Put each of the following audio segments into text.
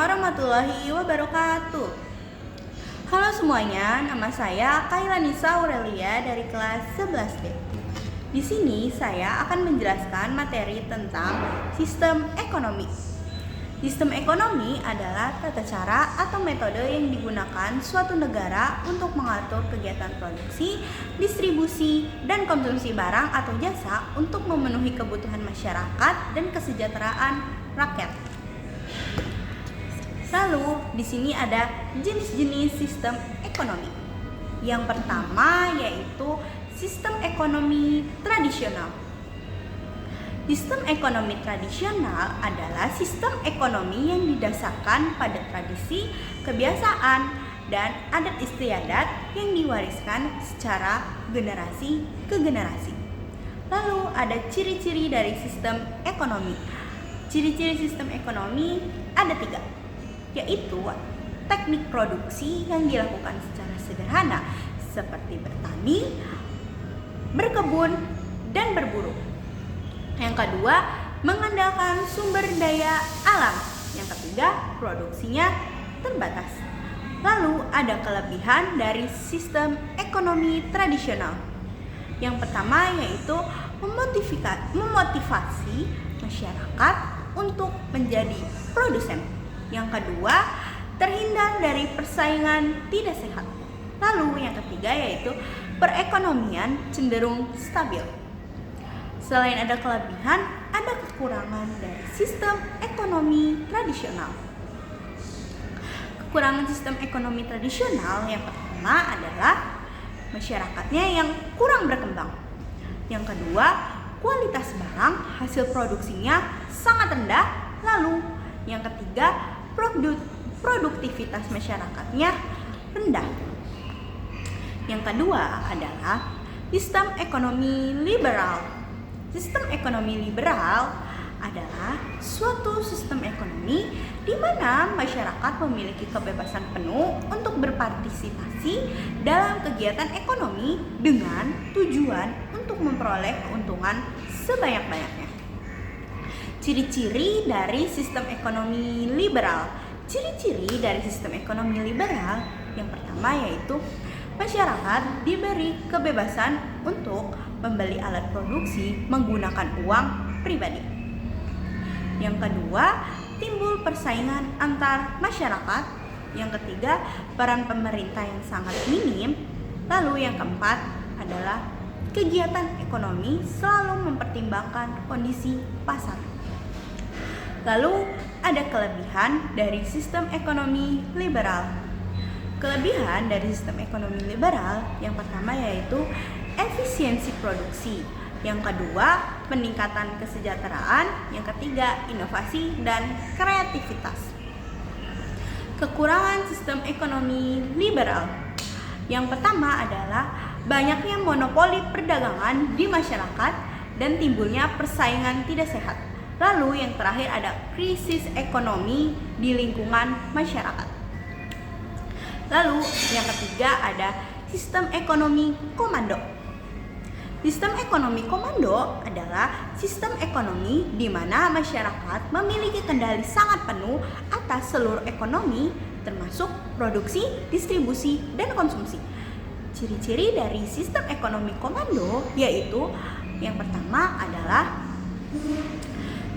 warahmatullahi wabarakatuh. Halo semuanya, nama saya Kaila Nisa Aurelia dari kelas 11D. Di sini saya akan menjelaskan materi tentang sistem ekonomi. Sistem ekonomi adalah tata cara atau metode yang digunakan suatu negara untuk mengatur kegiatan produksi, distribusi, dan konsumsi barang atau jasa untuk memenuhi kebutuhan masyarakat dan kesejahteraan rakyat. Lalu, di sini ada jenis-jenis sistem ekonomi. Yang pertama yaitu sistem ekonomi tradisional. Sistem ekonomi tradisional adalah sistem ekonomi yang didasarkan pada tradisi, kebiasaan, dan adat istiadat yang diwariskan secara generasi ke generasi. Lalu ada ciri-ciri dari sistem ekonomi. Ciri-ciri sistem ekonomi ada 3, yaitu teknik produksi yang dilakukan secara sederhana seperti bertani, berkebun, dan berburu. Yang kedua, mengandalkan sumber daya alam. Yang ketiga, produksinya terbatas. Lalu ada kelebihan dari sistem ekonomi tradisional. Yang pertama yaitu memotivasi masyarakat untuk menjadi produsen. Yang kedua, terhindar dari persaingan tidak sehat. Lalu yang ketiga yaitu perekonomian cenderung stabil. Selain ada kelebihan, ada kekurangan dari sistem ekonomi tradisional. Kekurangan sistem ekonomi tradisional yang pertama adalah masyarakatnya yang kurang berkembang. Yang kedua, kualitas barang hasil produksinya sangat rendah. Lalu yang ketiga, produktivitas masyarakatnya rendah. Yang kedua adalah sistem ekonomi liberal. Sistem ekonomi liberal adalah suatu sistem ekonomi di mana masyarakat memiliki kebebasan penuh untuk berpartisipasi dalam kegiatan ekonomi dengan tujuan untuk memperoleh keuntungan sebanyak-banyaknya. Ciri-ciri dari sistem ekonomi liberal. Ciri-ciri dari sistem ekonomi liberal yang pertama yaitu masyarakat diberi kebebasan untuk membeli alat produksi menggunakan uang pribadi. Yang kedua, timbul persaingan antar masyarakat. Yang ketiga, peran pemerintah yang sangat minim. Lalu yang keempat adalah kegiatan ekonomi selalu mempertimbangkan kondisi pasar. Lalu ada kelebihan dari sistem ekonomi liberal. Kelebihan dari sistem ekonomi liberal yang pertama yaitu efisiensi produksi. Yang kedua, peningkatan kesejahteraan. Yang ketiga, inovasi dan kreativitas. Kekurangan sistem ekonomi liberal. Yang pertama adalah banyaknya monopoli perdagangan di masyarakat dan timbulnya persaingan tidak sehat. Lalu yang terakhir ada krisis ekonomi di lingkungan masyarakat. Lalu yang ketiga ada sistem ekonomi komando. Sistem ekonomi komando adalah sistem ekonomi di mana masyarakat memiliki kendali sangat penuh atas seluruh ekonomi termasuk produksi, distribusi, dan konsumsi. Ciri-ciri dari sistem ekonomi komando yaitu yang pertama adalah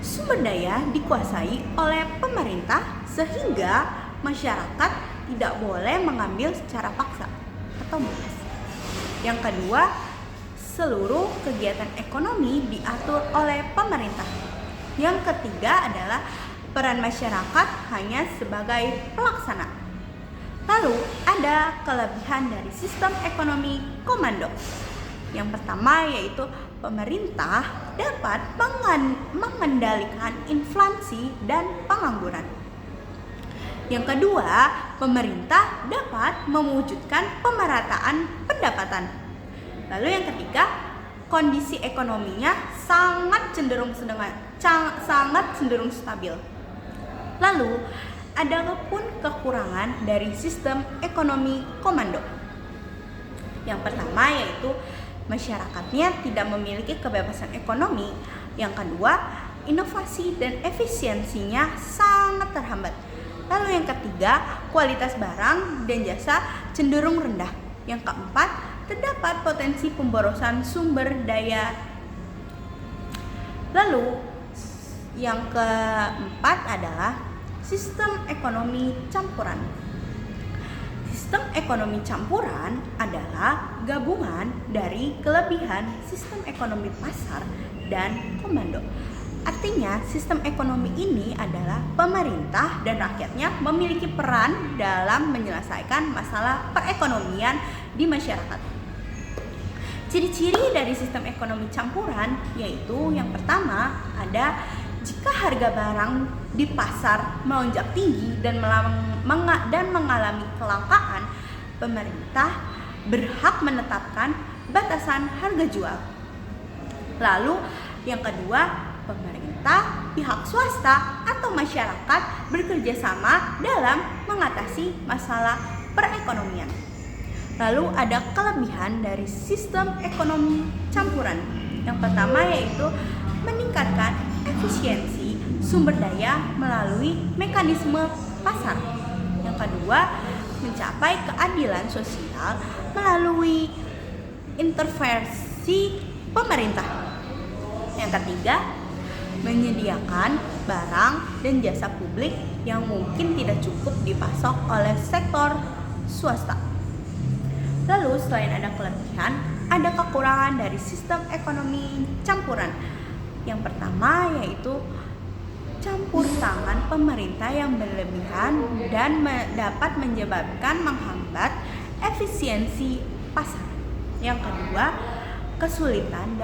sumber daya dikuasai oleh pemerintah sehingga masyarakat tidak boleh mengambil secara paksa atau bebas. Yang kedua, seluruh kegiatan ekonomi diatur oleh pemerintah. Yang ketiga adalah peran masyarakat hanya sebagai pelaksana. Lalu ada kelebihan dari sistem ekonomi komando. Yang pertama yaitu pemerintah dapat mengendalikan inflasi dan pengangguran. Yang kedua, pemerintah dapat mewujudkan pemerataan pendapatan. Lalu yang ketiga, kondisi ekonominya sangat cenderung stabil. Lalu, ada pun kekurangan dari sistem ekonomi komando. Yang pertama yaitu masyarakatnya tidak memiliki kebebasan ekonomi. Yang kedua, inovasi dan efisiensinya sangat terhambat. Lalu yang ketiga, kualitas barang dan jasa cenderung rendah. Yang keempat, terdapat potensi pemborosan sumber daya. Lalu yang keempat adalah sistem ekonomi campuran. Sistem ekonomi campuran adalah gabungan dari kelebihan sistem ekonomi pasar dan komando. Artinya, sistem ekonomi ini adalah pemerintah dan rakyatnya memiliki peran dalam menyelesaikan masalah perekonomian di masyarakat. Ciri-ciri dari sistem ekonomi campuran yaitu yang pertama ada jika harga barang di pasar melonjak tinggi dan mengalami kelangkaan, pemerintah berhak menetapkan batasan harga jual. Lalu yang kedua, pemerintah, pihak swasta, atau masyarakat bekerja sama dalam mengatasi masalah perekonomian. Lalu ada kelebihan dari sistem ekonomi campuran. Yang pertama yaitu meningkatkan efisiensi sumber daya melalui mekanisme pasar. Yang kedua, mencapai keadilan sosial melalui intervensi pemerintah. Yang ketiga, menyediakan barang dan jasa publik yang mungkin tidak cukup dipasok oleh sektor swasta. Lalu selain ada kelebihan, ada kekurangan dari sistem ekonomi campuran. Yang pertama yaitu campur tangan pemerintah yang berlebihan dan dapat menyebabkan menghambat efisiensi pasar. Yang kedua, kesulitan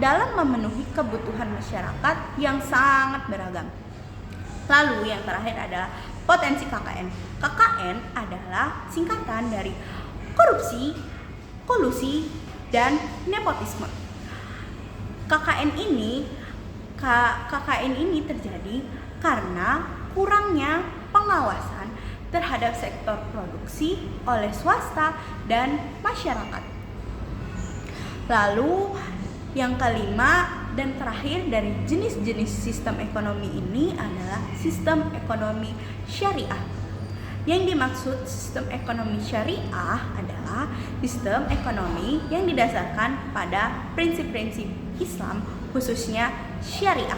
dalam memenuhi kebutuhan masyarakat yang sangat beragam. Lalu yang terakhir adalah potensi KKN. KKN adalah singkatan dari korupsi, kolusi, dan nepotisme. KKN ini terjadi karena kurangnya pengawasan terhadap sektor produksi oleh swasta dan masyarakat. Lalu yang kelima dan terakhir dari jenis-jenis sistem ekonomi ini adalah sistem ekonomi syariah. Yang dimaksud sistem ekonomi syariah adalah sistem ekonomi yang didasarkan pada prinsip-prinsip Islam, khususnya syariah.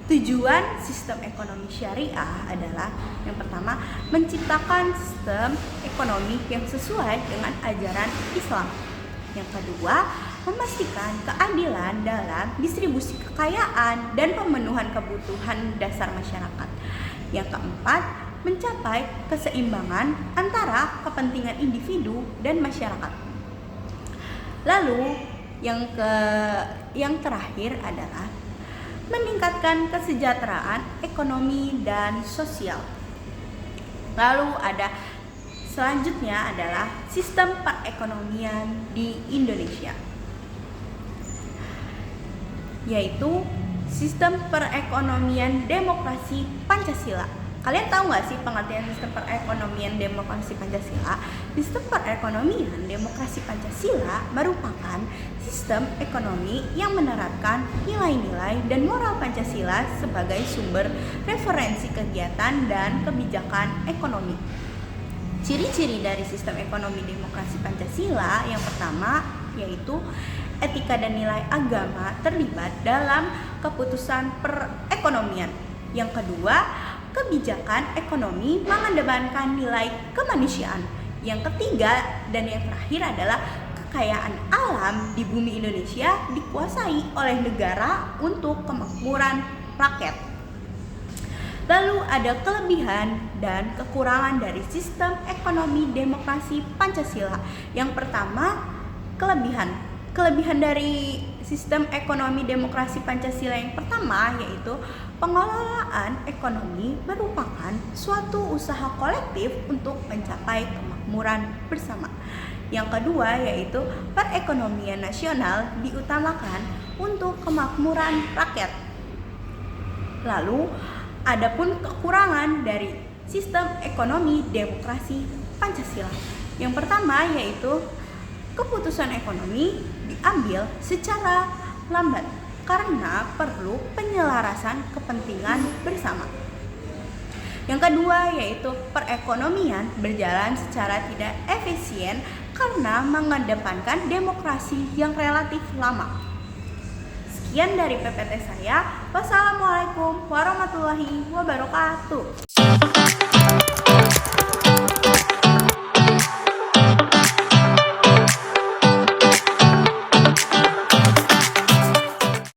Tujuan sistem ekonomi syariah adalah yang pertama, menciptakan sistem ekonomi yang sesuai dengan ajaran Islam. Yang kedua, memastikan keadilan dalam distribusi kekayaan dan pemenuhan kebutuhan dasar masyarakat. Yang keempat, mencapai keseimbangan antara kepentingan individu dan masyarakat. Lalu yang terakhir adalah meningkatkan kesejahteraan ekonomi dan sosial. Lalu ada selanjutnya adalah sistem perekonomian di Indonesia, yaitu sistem perekonomian demokrasi Pancasila. Kalian tahu nggak sih pengertian sistem perekonomian demokrasi Pancasila? Sistem perekonomian demokrasi Pancasila merupakan sistem ekonomi yang menerapkan nilai-nilai dan moral Pancasila sebagai sumber referensi kegiatan dan kebijakan ekonomi. Ciri-ciri dari sistem ekonomi demokrasi Pancasila yang pertama yaitu etika dan nilai agama terlibat dalam keputusan perekonomian. Yang kedua, kebijakan ekonomi mengedepankan nilai kemanusiaan. Yang ketiga dan yang terakhir adalah kekayaan alam di bumi Indonesia dikuasai oleh negara untuk kemakmuran rakyat. Lalu ada kelebihan dan kekurangan dari sistem ekonomi demokrasi Pancasila. Yang pertama, Kelebihan dari sistem ekonomi demokrasi Pancasila yang pertama yaitu pengelolaan ekonomi merupakan suatu usaha kolektif untuk mencapai kemakmuran bersama. Yang kedua yaitu perekonomian nasional diutamakan untuk kemakmuran rakyat. Lalu adapun kekurangan dari sistem ekonomi demokrasi Pancasila. Yang pertama yaitu keputusan ekonomi diambil secara lambat karena perlu penyelarasan kepentingan bersama. Yang kedua yaitu perekonomian berjalan secara tidak efisien karena mengedepankan demokrasi yang relatif lama. Sekian dari PPT saya. Wassalamualaikum warahmatullahi wabarakatuh.